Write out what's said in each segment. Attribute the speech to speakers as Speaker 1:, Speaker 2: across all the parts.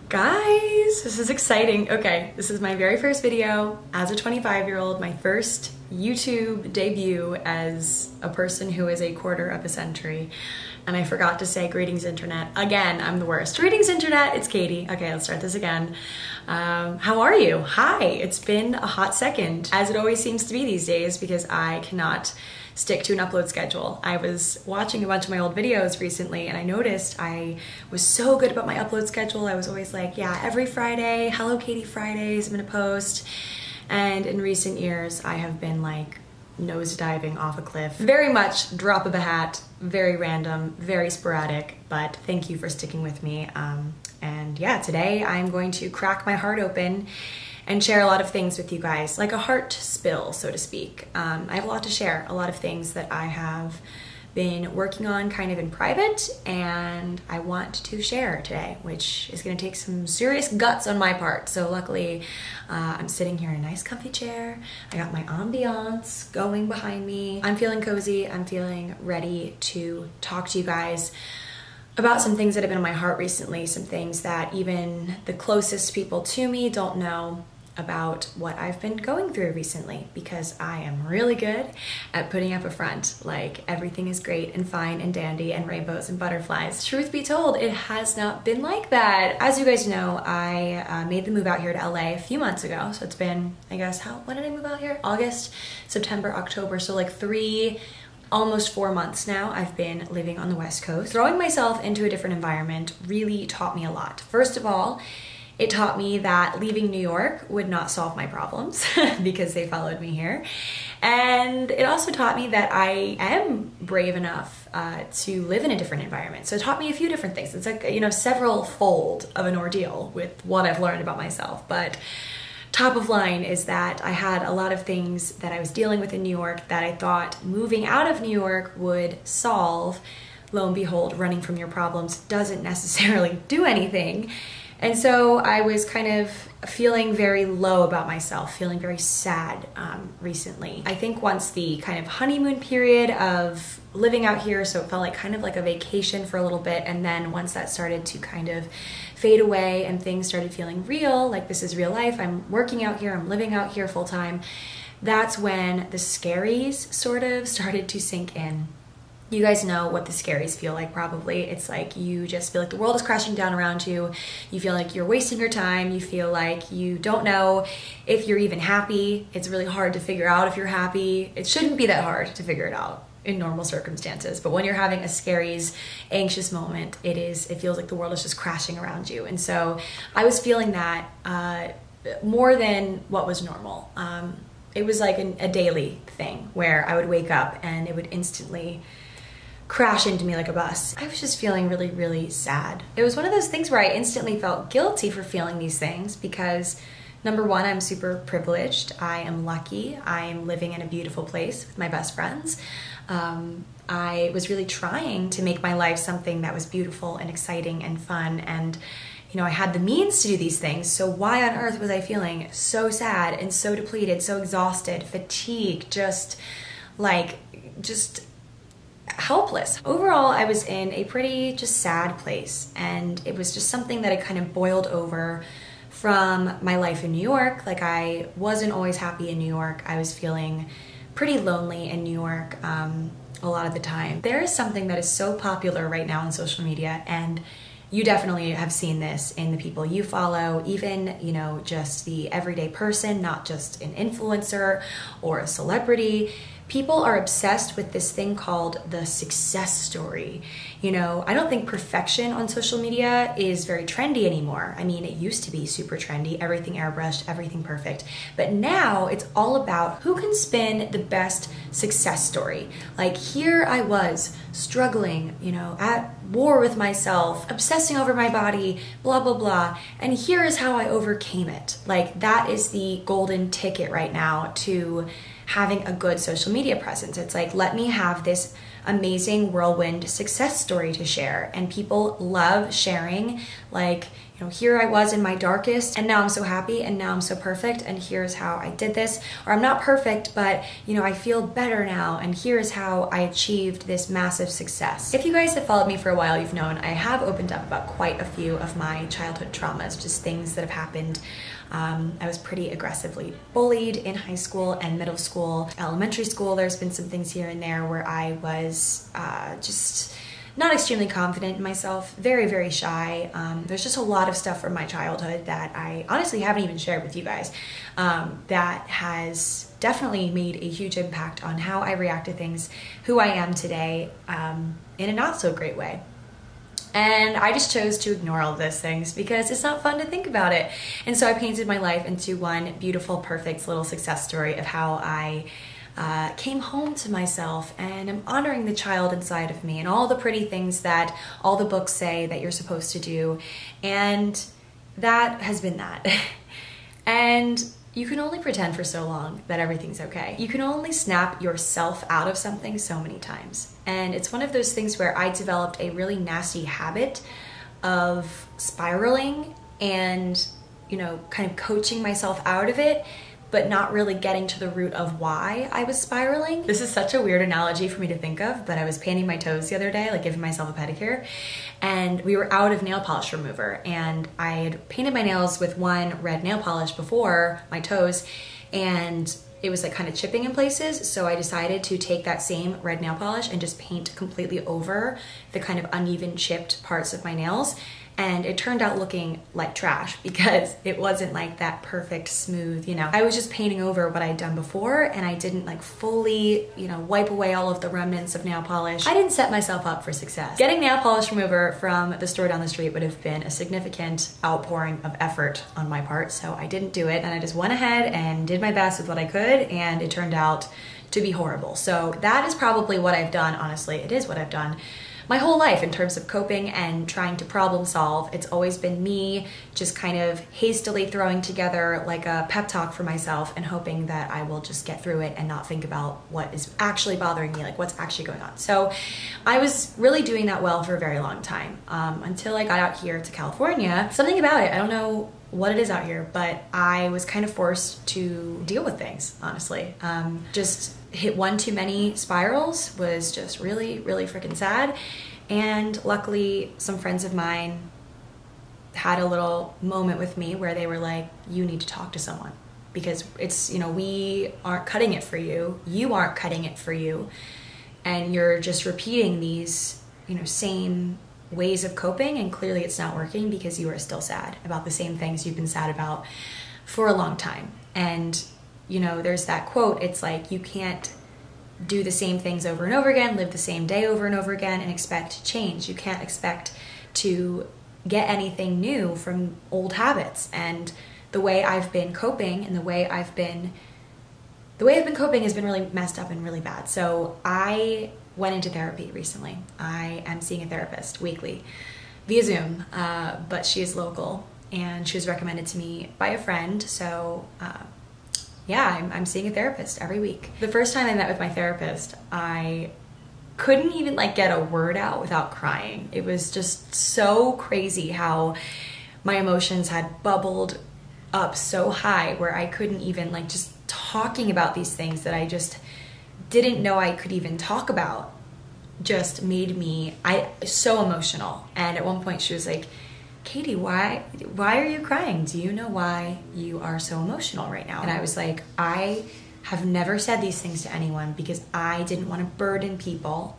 Speaker 1: Guys, this is exciting. Okay, this is my very first video as a 25-year-old, my first YouTube debut as a person who is a quarter of a century. And I forgot to say greetings internet. Again, I'm the worst. Greetings internet, it's Katie. Okay, let's start this again. How are you? Hi, it's been a hot second, as it always seems to be these days because I cannot stick to an upload schedule. I was watching a bunch of my old videos recently and I noticed I was so good about my upload schedule. I was always like, yeah, every Friday, HelloKaty Fridays, I'm gonna post. And in recent years, I have been like nosediving off a cliff. Very much drop of a hat, very random, very sporadic, but thank you for sticking with me. And yeah, today I'm going to crack my heart open and share a lot of things with you guys, like a heart spill, so to speak. I have a lot to share, a lot of things that I have been working on kind of in private, and I want to share today, which is gonna take some serious guts on my part. So luckily, I'm sitting here in a nice comfy chair. I got my ambiance going behind me. I'm feeling cozy, I'm feeling ready to talk to you guys about some things that have been on my heart recently, some things that even the closest people to me don't know about what I've been going through recently, because I am really good at putting up a front, like everything is great and fine and dandy and rainbows and butterflies. Truth be told, it has not been like that. As you guys know, I made the move out here to LA a few months ago, so it's been, I guess, when did I move out here? August, September, October, so like almost 4 months now I've been living on the West Coast. Throwing myself into a different environment really taught me a lot. First of all, it taught me that leaving New York would not solve my problems because they followed me here. And it also taught me that I am brave enough to live in a different environment. So it taught me a few different things. It's like, you know, several fold of an ordeal with what I've learned about myself. But top of line is that I had a lot of things that I was dealing with in New York that I thought moving out of New York would solve. Lo and behold, running from your problems doesn't necessarily do anything. And so I was kind of feeling very low about myself, feeling very sad recently. I think once the kind of honeymoon period of living out here, so it felt like kind of like a vacation for a little bit, and then once that started to kind of fade away and things started feeling real, like this is real life, I'm working out here, I'm living out here full time, that's when the scaries sort of started to sink in. You guys know what the scaries feel like probably. It's like you just feel like the world is crashing down around you. You feel like you're wasting your time. You feel like you don't know if you're even happy. It's really hard to figure out if you're happy. It shouldn't be that hard to figure it out in normal circumstances. But when you're having a scaries, anxious moment, it feels like the world is just crashing around you. And so I was feeling that more than what was normal. It was like a daily thing where I would wake up and it would instantly crash into me like a bus. I was just feeling really, really sad. It was one of those things where I instantly felt guilty for feeling these things because number one, I'm super privileged. I am lucky. I am living in a beautiful place with my best friends. I was really trying to make my life something that was beautiful and exciting and fun, and you know, I had the means to do these things, so why on earth was I feeling so sad and so depleted, so exhausted, fatigued, just helpless. Overall, I was in a pretty just sad place, and it was just something that had kind of boiled over from my life in New York. Like, I wasn't always happy in New York. I was feeling pretty lonely in New York a lot of the time. There is something that is so popular right now on social media, and you definitely have seen this in the people you follow, even, you know, just the everyday person, not just an influencer or a celebrity. People are obsessed with this thing called the success story. You know, I don't think perfection on social media is very trendy anymore. I mean, it used to be super trendy, everything airbrushed, everything perfect. But now it's all about who can spin the best success story. Like, here I was struggling, you know, at war with myself, obsessing over my body, blah, blah, blah. And here is how I overcame it. Like, that is the golden ticket right now to having a good social media presence. It's like, let me have this amazing whirlwind success story to share. And people love sharing, like, you know, here I was in my darkest and now I'm so happy and now I'm so perfect and here's how I did this. Or I'm not perfect, but you know, I feel better now and here's how I achieved this massive success. If you guys have followed me for a while, you've known I have opened up about quite a few of my childhood traumas, just things that have happened. I was pretty aggressively bullied in high school and middle school. Elementary school, there's been some things here and there where I was just not extremely confident in myself, very, very shy. There's just a lot of stuff from my childhood that I honestly haven't even shared with you guys that has definitely made a huge impact on how I react to things, who I am today, in a not so great way. And I just chose to ignore all of those things because it's not fun to think about it. And so I painted my life into one beautiful, perfect little success story of how I came home to myself and I'm honoring the child inside of me and all the pretty things that all the books say that you're supposed to do. And that has been that. And you can only pretend for so long that everything's okay. You can only snap yourself out of something so many times. And it's one of those things where I developed a really nasty habit of spiraling and, you know, kind of coaching myself out of it, but not really getting to the root of why I was spiraling. This is such a weird analogy for me to think of, but I was painting my toes the other day, like giving myself a pedicure, and we were out of nail polish remover, and I had painted my nails with one red nail polish before my toes, and it was like kind of chipping in places, so I decided to take that same red nail polish and just paint completely over the kind of uneven chipped parts of my nails. And it turned out looking like trash because it wasn't like that perfect, smooth, you know. I was just painting over what I'd done before and I didn't like fully, you know, wipe away all of the remnants of nail polish. I didn't set myself up for success. Getting nail polish remover from the store down the street would have been a significant outpouring of effort on my part, so I didn't do it and I just went ahead and did my best with what I could and it turned out to be horrible. So that is probably what I've done, honestly. It is what I've done my whole life in terms of coping and trying to problem solve. It's always been me just kind of hastily throwing together like a pep talk for myself and hoping that I will just get through it and not think about what is actually bothering me, like what's actually going on. So I was really doing that well for a very long time until I got out here to California. Something about it, I don't know what it is out here, but I was kind of forced to deal with things, honestly. Just hit one too many spirals was just really, really freaking sad. And luckily, some friends of mine had a little moment with me where they were like, you need to talk to someone because it's, you know, we aren't cutting it for you. You aren't cutting it for you. And you're just repeating these, you know, same ways of coping, and clearly it's not working because you are still sad about the same things you've been sad about for a long time. And you know, there's that quote, it's like you can't do the same things over and over again, live the same day over and over again and expect change. You can't expect to get anything new from old habits. And the way I've been coping and the way I've been coping has been really messed up and really bad. So I went into therapy recently. I am seeing a therapist weekly via Zoom, but she is local and she was recommended to me by a friend. So yeah, I'm seeing a therapist every week. The first time I met with my therapist, I couldn't even like get a word out without crying. It was just so crazy how my emotions had bubbled up so high where I couldn't even like just talking about these things that I just didn't know I could even talk about just made me so emotional. And at one point she was like, Katie, why are you crying? Do you know why you are so emotional right now? And I was like, I have never said these things to anyone because I didn't want to burden people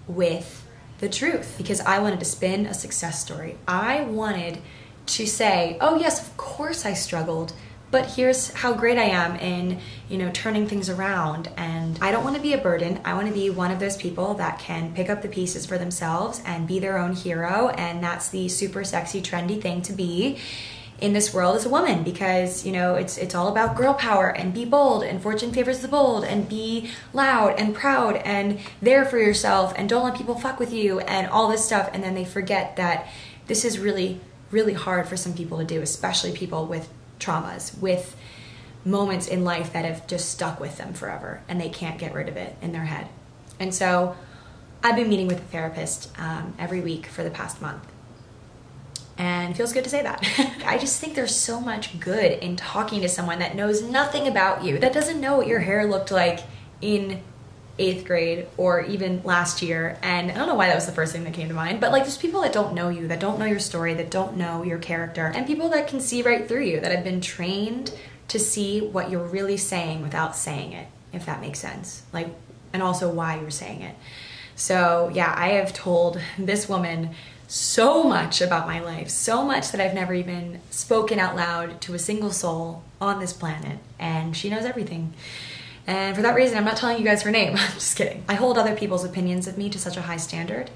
Speaker 1: with the truth, because I wanted to spin a success story. I wanted to say, oh yes, of course I struggled, but here's how great I am in, you know, turning things around. And I don't want to be a burden. I want to be one of those people that can pick up the pieces for themselves and be their own hero. And that's the super sexy, trendy thing to be in this world as a woman, because, you know, it's all about girl power and be bold and fortune favors the bold and be loud and proud and there for yourself and don't let people fuck with you and all this stuff. And then they forget that this is really, really hard for some people to do, especially people with traumas, with moments in life that have just stuck with them forever and they can't get rid of it in their head. And so I've been meeting with a therapist every week for the past month. And it feels good to say that. I just think there's so much good in talking to someone that knows nothing about you, that doesn't know what your hair looked like in 8th grade or even last year. And I don't know why that was the first thing that came to mind, but like there's people that don't know you, that don't know your story, that don't know your character, and people that can see right through you, that have been trained to see what you're really saying without saying it, if that makes sense. Like, and also why you're saying it. So yeah, I have told this woman so much about my life, so much that I've never even spoken out loud to a single soul on this planet, and she knows everything. And for that reason, I'm not telling you guys her name. I'm just kidding. I hold other people's opinions of me to such a high standard,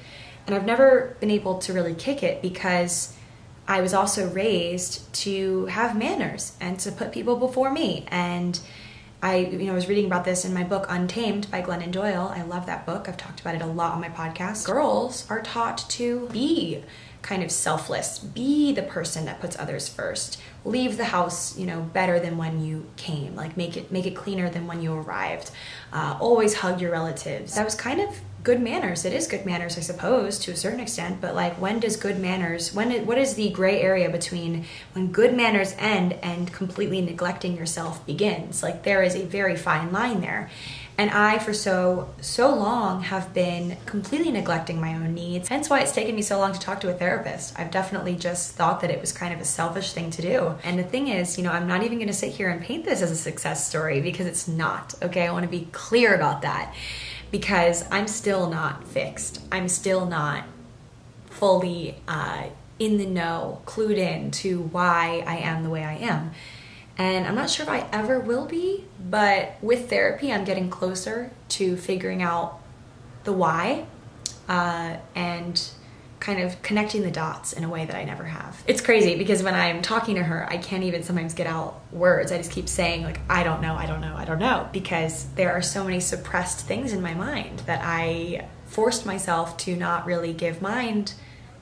Speaker 1: and I've never been able to really kick it because I was also raised to have manners and to put people before me. And I was reading about this in my book Untamed by Glennon Doyle. I love that book. I've talked about it a lot on my podcast. Girls are taught to be kind of selfless, be the person that puts others first, leave the house, better than when you came, like make it cleaner than when you arrived, always hug your relatives. That was kind of good manners. It is good manners, I suppose, to a certain extent, but like, when does good manners, what is the gray area between when good manners end and completely neglecting yourself begins? Like, there is a very fine line there. And I, for so long, have been completely neglecting my own needs. Hence why it's taken me so long to talk to a therapist. I've definitely just thought that it was kind of a selfish thing to do. And the thing is, I'm not even gonna sit here and paint this as a success story, because it's not, okay? I wanna be clear about that, because I'm still not fixed. I'm still not fully in the know, clued in to why I am the way I am. And I'm not sure if I ever will be, but with therapy, I'm getting closer to figuring out the why and kind of connecting the dots in a way that I never have. It's crazy because when I'm talking to her, I can't even sometimes get out words. I just keep saying like, I don't know, because there are so many suppressed things in my mind that I forced myself to not really give mind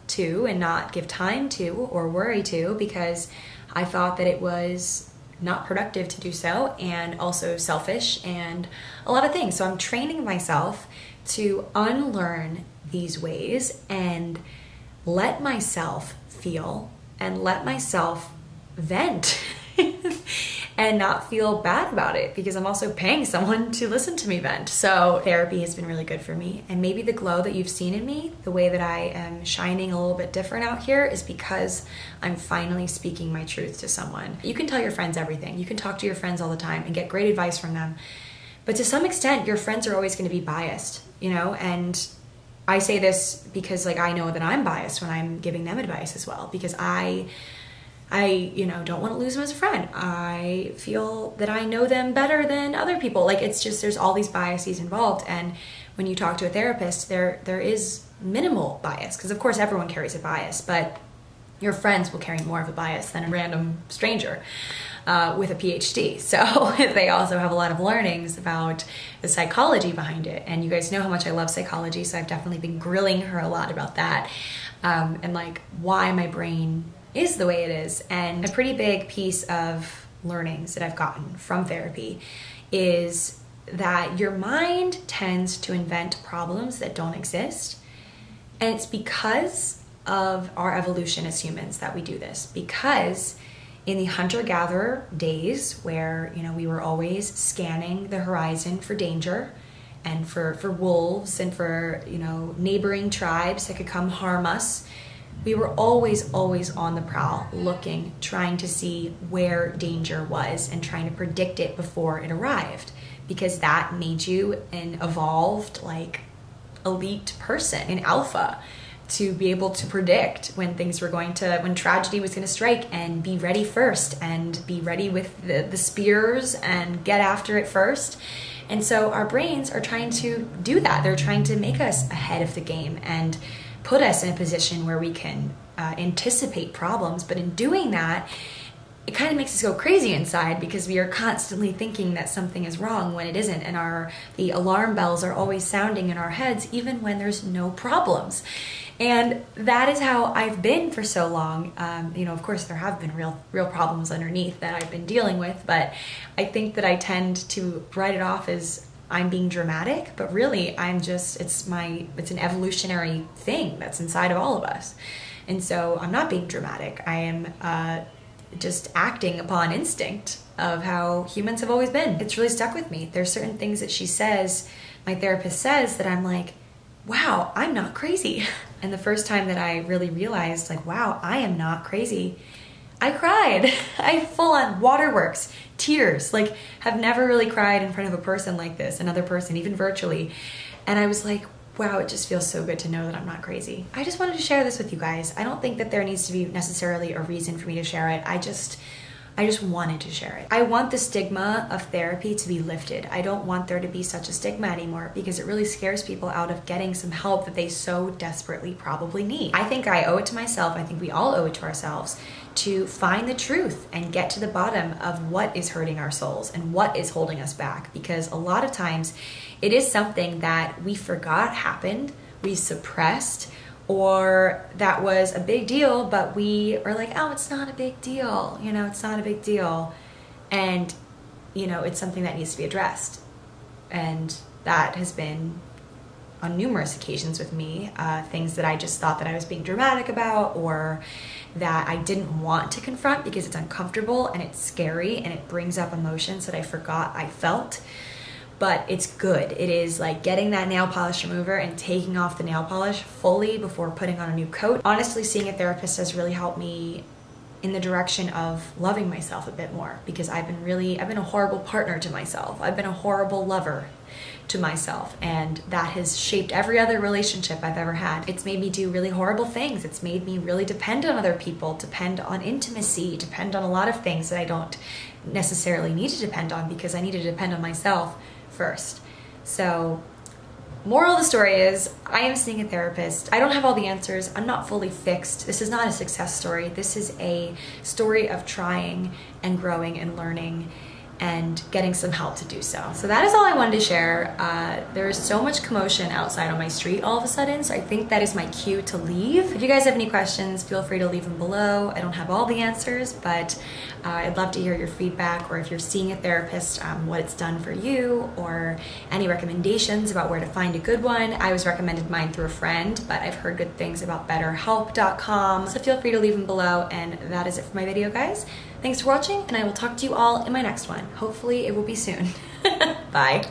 Speaker 1: to and not give time to or worry to, because I thought that it was not productive to do so, and also selfish and a lot of things. So I'm training myself to unlearn these ways and let myself feel and let myself vent and not feel bad about it, because I'm also paying someone to listen to me vent. So therapy has been really good for me. And maybe the glow that you've seen in me, the way that I am shining a little bit different out here, is because I'm finally speaking my truth to someone. You can tell your friends everything. You can talk to your friends all the time and get great advice from them. But to some extent, your friends are always going to be biased, and I say this because like I know that I'm biased when I'm giving them advice as well, because I don't want to lose them as a friend. I feel that I know them better than other people. Like, it's just, there's all these biases involved. And when you talk to a therapist, there is minimal bias, because of course everyone carries a bias, but your friends will carry more of a bias than a random stranger with a PhD. So they also have a lot of learnings about the psychology behind it. And you guys know how much I love psychology, so I've definitely been grilling her a lot about that, and like why my brain is the way it is. And a pretty big piece of learnings that I've gotten from therapy is that your mind tends to invent problems that don't exist. And it's because of our evolution as humans that we do this. Because in the hunter-gatherer days where, we were always scanning the horizon for danger and for wolves and for, neighboring tribes that could come harm us, we were always on the prowl, looking, trying to see where danger was and trying to predict it before it arrived, because that made you an evolved, like, elite person, an alpha, to be able to predict when when tragedy was going to strike, and be ready first, and be ready with the spears and get after it first. And so our brains are trying to do that. They're trying to make us ahead of the game and put us in a position where we can anticipate problems. But in doing that, it kind of makes us go crazy inside, because we are constantly thinking that something is wrong when it isn't, and the alarm bells are always sounding in our heads even when there's no problems. And that is how I've been for so long. Of course there have been real problems underneath that I've been dealing with, but I think that I tend to write it off as I'm being dramatic, but really it's an evolutionary thing that's inside of all of us. And so I'm not being dramatic. I am just acting upon instinct of how humans have always been. It's really stuck with me. There's certain things that she says, my therapist says, that I'm like, wow, I'm not crazy. And the first time that I really realized, like, wow, I am not crazy, I cried. I full on waterworks, tears, like have never really cried in front of a person like this, another person, even virtually. And I was like, wow, it just feels so good to know that I'm not crazy. I just wanted to share this with you guys. I don't think that there needs to be necessarily a reason for me to share it. I just wanted to share it. I want the stigma of therapy to be lifted. I don't want there to be such a stigma anymore because it really scares people out of getting some help that they so desperately probably need. I think I owe it to myself, I think we all owe it to ourselves, to find the truth and get to the bottom of what is hurting our souls and what is holding us back. Because a lot of times it is something that we forgot happened, we suppressed, or that was a big deal, but we are like, oh, it's not a big deal. You know, it's not a big deal. And, you know, it's something that needs to be addressed. And that has been on numerous occasions with me, things that I just thought that I was being dramatic about, or that I didn't want to confront because it's uncomfortable and it's scary and it brings up emotions that I forgot I felt. But it's good. It is like getting that nail polish remover and taking off the nail polish fully before putting on a new coat. Honestly, seeing a therapist has really helped me in the direction of loving myself a bit more, because I've been a horrible partner to myself. I've been a horrible lover to myself, and that has shaped every other relationship I've ever had. It's made me do really horrible things. It's made me really depend on other people, depend on intimacy, depend on a lot of things that I don't necessarily need to depend on because I need to depend on myself first. So moral of the story is I am seeing a therapist. I don't have all the answers. I'm not fully fixed. This is not a success story. This is a story of trying and growing and learning and getting some help to do so. So that is all I wanted to share. There is so much commotion outside on my street all of a sudden, so I think that is my cue to leave. If you guys have any questions, feel free to leave them below. I don't have all the answers, but I'd love to hear your feedback, or if you're seeing a therapist, what it's done for you, or any recommendations about where to find a good one. I was recommended mine through a friend, but I've heard good things about betterhelp.com, so feel free to leave them below. And that is it for my video, guys. Thanks for watching, and I will talk to you all in my next one. Hopefully it will be soon. Bye.